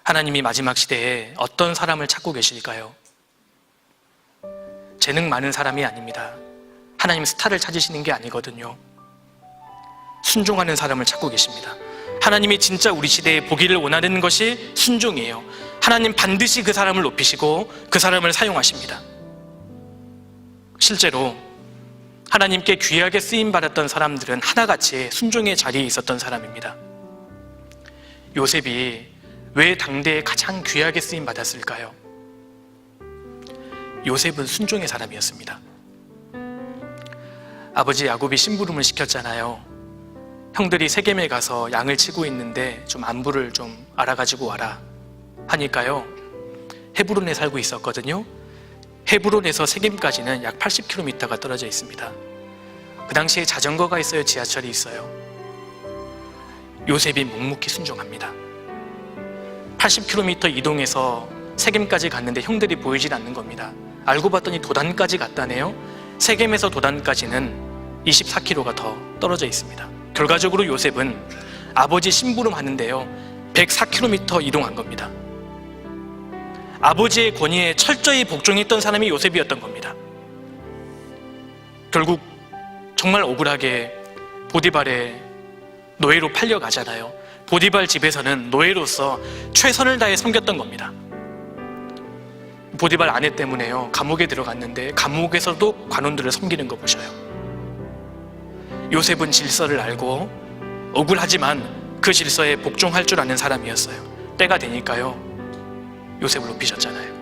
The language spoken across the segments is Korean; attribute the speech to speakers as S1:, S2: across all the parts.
S1: 하나님이 마지막 시대에 어떤 사람을 찾고 계실까요? 재능 많은 사람이 아닙니다. 하나님 스타를 찾으시는 게 아니거든요. 순종하는 사람을 찾고 계십니다. 하나님이 진짜 우리 시대에 보기를 원하는 것이 순종이에요. 하나님 반드시 그 사람을 높이시고 그 사람을 사용하십니다. 실제로 하나님께 귀하게 쓰임받았던 사람들은 하나같이 순종의 자리에 있었던 사람입니다. 요셉이 왜 당대에 가장 귀하게 쓰임받았을까요? 요셉은 순종의 사람이었습니다. 아버지 야곱이 심부름을 시켰잖아요. 형들이 세겜에 가서 양을 치고 있는데 좀 안부를 좀 알아가지고 와라 하니까요, 헤브론에 살고 있었거든요. 헤브론에서 세겜까지는 약 80km가 떨어져 있습니다. 그 당시에 자전거가 있어요, 지하철이 있어요. 요셉이 묵묵히 순종합니다. 80km 이동해서 세겜까지 갔는데 형들이 보이질 않는 겁니다. 알고 봤더니 도단까지 갔다네요. 세겜에서 도단까지는 24km가 더 떨어져 있습니다. 결과적으로 요셉은 아버지 심부름 하는데요, 104km 이동한 겁니다. 아버지의 권위에 철저히 복종했던 사람이 요셉이었던 겁니다. 결국 정말 억울하게 보디발의 노예로 팔려가잖아요. 보디발 집에서는 노예로서 최선을 다해 섬겼던 겁니다. 보디발 아내 때문에요, 감옥에 들어갔는데 감옥에서도 관원들을 섬기는 거 보셔요. 요셉은 질서를 알고 억울하지만 그 질서에 복종할 줄 아는 사람이었어요. 때가 되니까요, 요셉을 높이셨잖아요.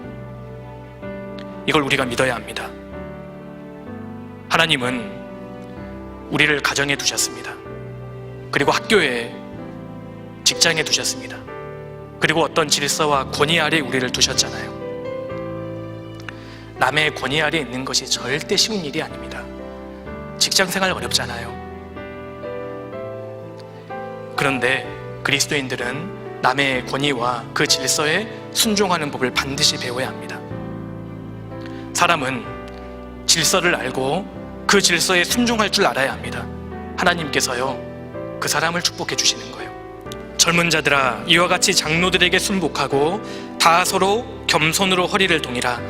S1: 이걸 우리가 믿어야 합니다. 하나님은 우리를 가정에 두셨습니다. 그리고 학교에, 직장에 두셨습니다. 그리고 어떤 질서와 권위 아래 우리를 두셨잖아요. 남의 권위 아래 있는 것이 절대 쉬운 일이 아닙니다. 직장생활 어렵잖아요. 그런데 그리스도인들은 남의 권위와 그 질서에 순종하는 법을 반드시 배워야 합니다. 사람은 질서를 알고 그 질서에 순종할 줄 알아야 합니다. 하나님께서요, 그 사람을 축복해 주시는 거예요. 젊은 자들아, 이와 같이 장로들에게 순복하고 다 서로 겸손으로 허리를 동이라.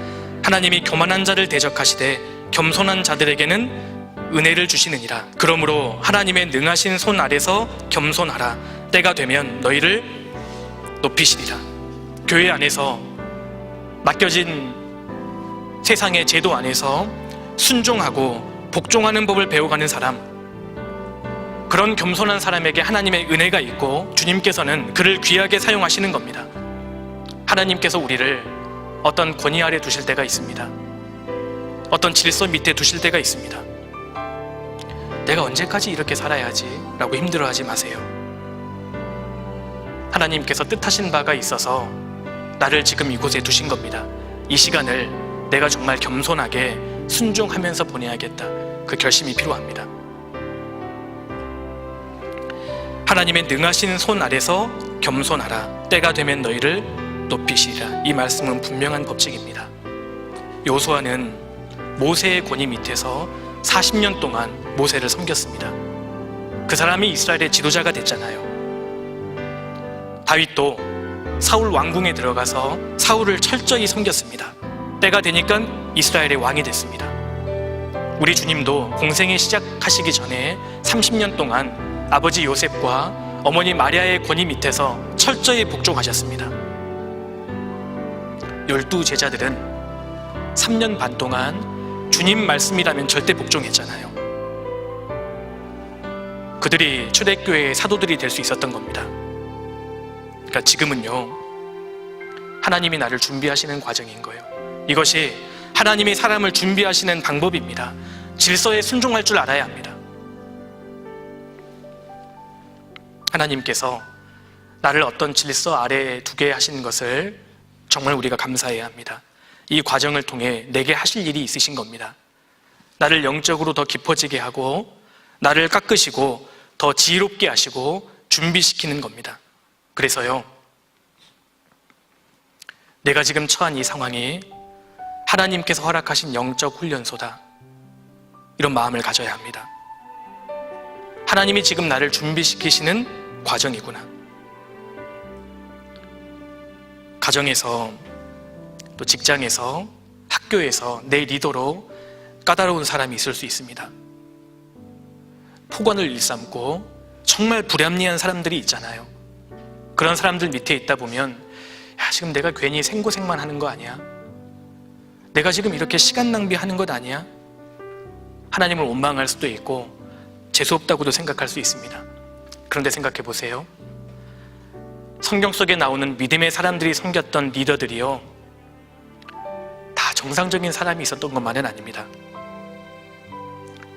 S1: 하나님이 교만한 자를 대적하시되 겸손한 자들에게는 은혜를 주시느니라. 그러므로 하나님의 능하신 손 아래서 겸손하라. 때가 되면 너희를 높이시리라. 교회 안에서 맡겨진 세상의 제도 안에서 순종하고 복종하는 법을 배워가는 사람, 그런 겸손한 사람에게 하나님의 은혜가 있고 주님께서는 그를 귀하게 사용하시는 겁니다. 하나님께서 우리를 어떤 권위 아래 두실 때가 있습니다. 어떤 질서 밑에 두실 때가 있습니다. 내가 언제까지 이렇게 살아야지 라고 힘들어하지 마세요. 하나님께서 뜻하신 바가 있어서 나를 지금 이곳에 두신 겁니다. 이 시간을 내가 정말 겸손하게 순종하면서 보내야겠다, 그 결심이 필요합니다. 하나님의 능하신 손 아래서 겸손하라. 때가 되면 너희를 높이시리라. 이 말씀은 분명한 법칙입니다. 요수아는 모세의 권위 밑에서 40년 동안 모세를 섬겼습니다. 그 사람이 이스라엘의 지도자가 됐잖아요. 다윗도 사울 왕궁에 들어가서 사울을 철저히 섬겼습니다. 때가 되니까 이스라엘의 왕이 됐습니다. 우리 주님도 공생애 시작하시기 전에 30년 동안 아버지 요셉과 어머니 마리아의 권위 밑에서 철저히 복종하셨습니다. 12 제자들은 3년 반 동안 주님 말씀이라면 절대 복종했잖아요. 그들이 초대교회의 사도들이 될 수 있었던 겁니다. 그러니까 지금은요, 하나님이 나를 준비하시는 과정인 거예요. 이것이 하나님이 사람을 준비하시는 방법입니다. 질서에 순종할 줄 알아야 합니다. 하나님께서 나를 어떤 질서 아래에 두게 하신 것을 정말 우리가 감사해야 합니다. 이 과정을 통해 내게 하실 일이 있으신 겁니다. 나를 영적으로 더 깊어지게 하고 나를 깎으시고 더 지혜롭게 하시고 준비시키는 겁니다. 그래서요, 내가 지금 처한 이 상황이 하나님께서 허락하신 영적 훈련소다, 이런 마음을 가져야 합니다. 하나님이 지금 나를 준비시키시는 과정이구나. 가정에서, 또 직장에서, 학교에서 내 리더로 까다로운 사람이 있을 수 있습니다. 폭언을 일삼고 정말 불합리한 사람들이 있잖아요. 그런 사람들 밑에 있다 보면 지금 내가 괜히 생고생만 하는 거 아니야? 내가 지금 이렇게 시간 낭비하는 것 아니야? 하나님을 원망할 수도 있고 재수없다고도 생각할 수 있습니다. 그런데 생각해 보세요. 성경 속에 나오는 믿음의 사람들이 섬겼던 리더들이요, 다 정상적인 사람이 있었던 것만은 아닙니다.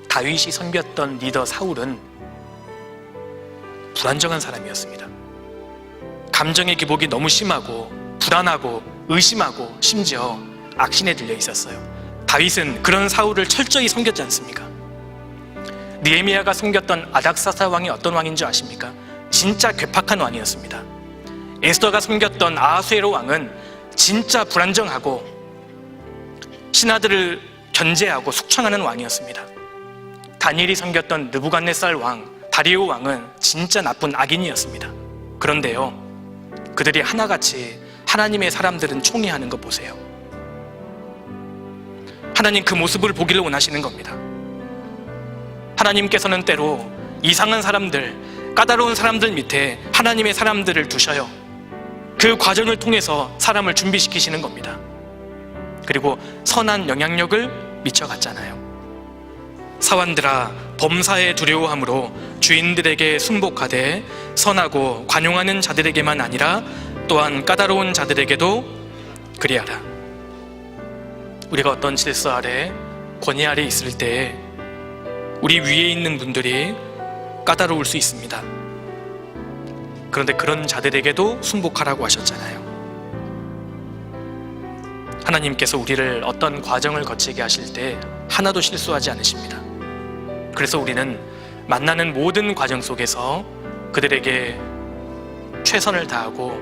S1: 다윗이 섬겼던 리더 사울은 불안정한 사람이었습니다. 감정의 기복이 너무 심하고 불안하고 의심하고 심지어 악신에 들려 있었어요. 다윗은 그런 사울을 철저히 섬겼지 않습니까? 느헤미야가 섬겼던 아닥사사 왕이 어떤 왕인지 아십니까? 진짜 괴팍한 왕이었습니다. 에스더가 섬겼던 아하수에로 왕은 진짜 불안정하고 신하들을 견제하고 숙청하는 왕이었습니다. 다니엘이 섬겼던 느부갓네살 왕, 다리오 왕은 진짜 나쁜 악인이었습니다. 그런데요, 그들이 하나같이 하나님의 사람들은 총애하는 거 보세요. 하나님 그 모습을 보기를 원하시는 겁니다. 하나님께서는 때로 이상한 사람들, 까다로운 사람들 밑에 하나님의 사람들을 두셔요. 그 과정을 통해서 사람을 준비시키시는 겁니다. 그리고 선한 영향력을 미쳐갔잖아요. 사환들아, 범사에 두려워함으로 주인들에게 순복하되 선하고 관용하는 자들에게만 아니라 또한 까다로운 자들에게도 그리하라. 우리가 어떤 질서 아래, 권위 아래 있을 때 우리 위에 있는 분들이 까다로울 수 있습니다. 그런데 그런 자들에게도 순복하라고 하셨잖아요. 하나님께서 우리를 어떤 과정을 거치게 하실 때 하나도 실수하지 않으십니다. 그래서 우리는 만나는 모든 과정 속에서 그들에게 최선을 다하고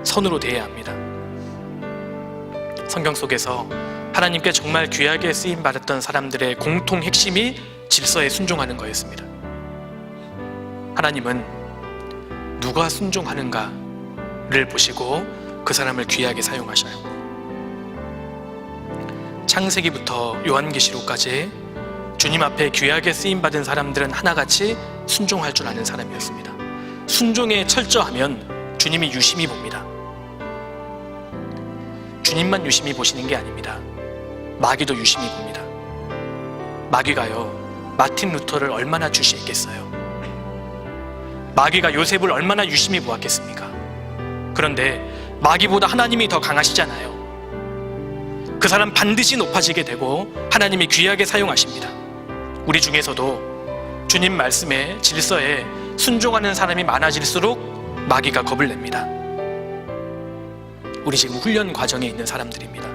S1: 선으로 대해야 합니다. 성경 속에서 하나님께 정말 귀하게 쓰임받았던 사람들의 공통 핵심이 질서에 순종하는 거였습니다. 하나님은 누가 순종하는가를 보시고 그 사람을 귀하게 사용하셔요. 창세기부터 요한계시록까지 주님 앞에 귀하게 쓰임받은 사람들은 하나같이 순종할 줄 아는 사람이었습니다. 순종에 철저하면 주님이 유심히 봅니다. 주님만 유심히 보시는 게 아닙니다. 마귀도 유심히 봅니다. 마귀가요, 마틴 루터를 얼마나 주시했겠어요? 마귀가 요셉을 얼마나 유심히 보았겠습니까? 그런데 마귀보다 하나님이 더 강하시잖아요. 그 사람 반드시 높아지게 되고 하나님이 귀하게 사용하십니다. 우리 중에서도 주님 말씀에, 질서에 순종하는 사람이 많아질수록 마귀가 겁을 냅니다. 우리 지금 훈련 과정에 있는 사람들입니다.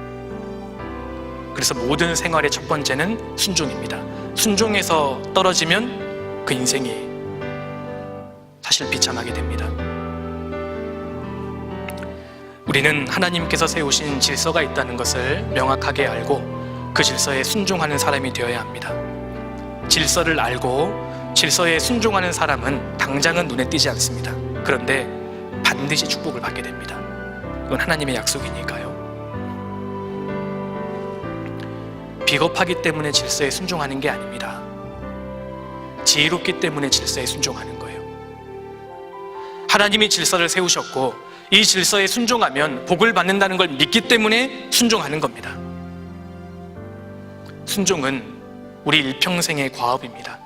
S1: 그래서 모든 생활의 첫 번째는 순종입니다. 순종에서 떨어지면 그 인생이 사실 비참하게 됩니다. 우리는 하나님께서 세우신 질서가 있다는 것을 명확하게 알고 그 질서에 순종하는 사람이 되어야 합니다. 질서를 알고 질서에 순종하는 사람은 당장은 눈에 띄지 않습니다. 그런데 반드시 축복을 받게 됩니다. 이건 하나님의 약속이니까요. 비겁하기 때문에 질서에 순종하는 게 아닙니다. 지혜롭기 때문에 질서에 순종하는 거예요. 하나님이 질서를 세우셨고 이 질서에 순종하면 복을 받는다는 걸 믿기 때문에 순종하는 겁니다. 순종은 우리 일평생의 과업입니다.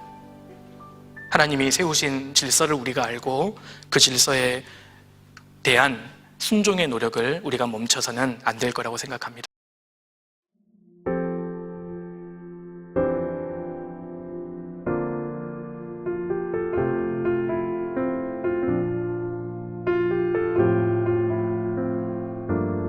S1: 하나님이 세우신 질서를 우리가 알고 그 질서에 대한 순종의 노력을 우리가 멈춰서는 안 될 거라고 생각합니다.